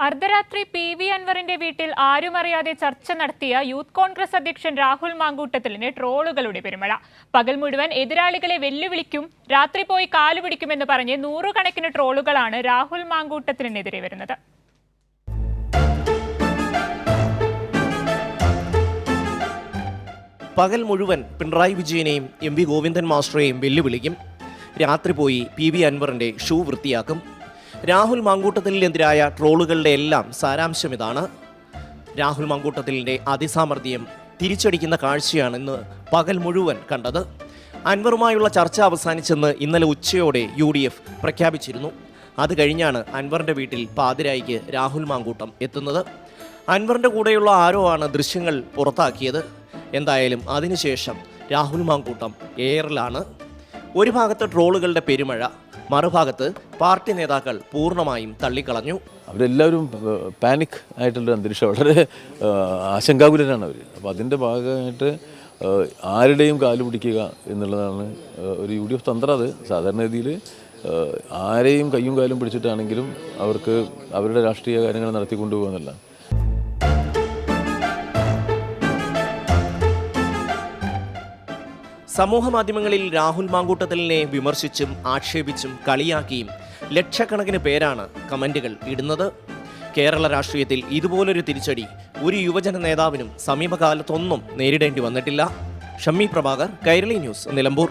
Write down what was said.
അർദ്ധരാത്രി PV അൻവറിന്റെ വീട്ടിൽ ആരുമറിയാതെ ചർച്ച നടത്തിയ യൂത്ത് കോൺഗ്രസ് അധ്യക്ഷൻ രാഹുൽ മാങ്കൂട്ടത്തിലിന് ട്രോളുകളുടെ പെരുമഴ. പകൽ മുഴുവൻ എതിരാളികളെ വെല്ലുവിളിക്കും, രാത്രി പോയി കാലുപിടിക്കുമെന്ന് പറഞ്ഞ് നൂറുകണക്കിന് ട്രോളുകളാണ് രാഹുൽ മാങ്കൂട്ടത്തിനെതിരെ വരുന്നത്. പകൽ മുഴുവൻ പിണറായി വിജയനെയും MV ഗോവിന്ദൻ മാസ്റ്ററെയും വെല്ലുവിളിക്കും, രാത്രി പോയി PV അൻവറിന്റെ ഷൂ വൃത്തിയാക്കും. രാഹുൽ മാങ്കൂട്ടത്തിനെതിരായ ട്രോളുകളുടെ എല്ലാം സാരാംശം ഇതാണ്. രാഹുൽ മാങ്കൂട്ടത്തിലിൻ്റെ അതിസാമർഥ്യം തിരിച്ചടിക്കുന്ന കാഴ്ചയാണ് ഇന്ന് പകൽ മുഴുവൻ കണ്ടത്. അൻവറുമായുള്ള ചർച്ച അവസാനിച്ചെന്ന് ഇന്നലെ ഉച്ചയോടെ UDF പ്രഖ്യാപിച്ചിരുന്നു. അത് കഴിഞ്ഞാണ് അൻവറിൻ്റെ വീട്ടിൽ പാതിരായിക്ക് രാഹുൽ മാങ്കൂട്ടം എത്തുന്നത്. അൻവറിൻ്റെ കൂടെയുള്ള ആരോ ആണ് ദൃശ്യങ്ങൾ പുറത്താക്കിയത്. എന്തായാലും അതിനുശേഷം രാഹുൽ മാങ്കൂട്ടം എയറിലാണ്. ഒരു ഭാഗത്ത് ട്രോളുകളുടെ പെരുമഴ, മറുഭാഗത്ത് പാർട്ടി നേതാക്കൾ പൂർണ്ണമായും തള്ളിക്കളഞ്ഞു. അവരെല്ലാവരും പാനിക് ആയിട്ടുള്ളൊരു അന്തരീക്ഷം, വളരെ ആശങ്കാകുലരാണ് അവർ. അപ്പോൾ അതിൻ്റെ ഭാഗമായിട്ട് ആരുടെയും കാല് പിടിക്കുക എന്നുള്ളതാണ് ഒരു UDF തന്ത്രം. അത് സാധാരണഗതിയിൽ ആരെയും കയ്യും കാലും പിടിച്ചിട്ടാണെങ്കിലും അവർക്ക് അവരുടെ രാഷ്ട്രീയ കാര്യങ്ങൾ നടത്തിക്കൊണ്ടുപോകുക എന്നല്ല. സമൂഹ മാധ്യമങ്ങളിൽ രാഹുൽ മാങ്കൂട്ടത്തിലിനെ വിമർശിച്ചും ആക്ഷേപിച്ചും കളിയാക്കിയും ലക്ഷക്കണക്കിന് പേരാണ് കമൻറ്റുകൾ ഇടുന്നത്. കേരള രാഷ്ട്രീയത്തിൽ ഇതുപോലൊരു തിരിച്ചടി ഒരു യുവജന നേതാവിനും സമീപകാലത്തൊന്നും നേരിടേണ്ടി വന്നിട്ടില്ല. ഷമ്മി പ്രഭാകർ, കൈരളി ന്യൂസ്, നിലമ്പൂർ.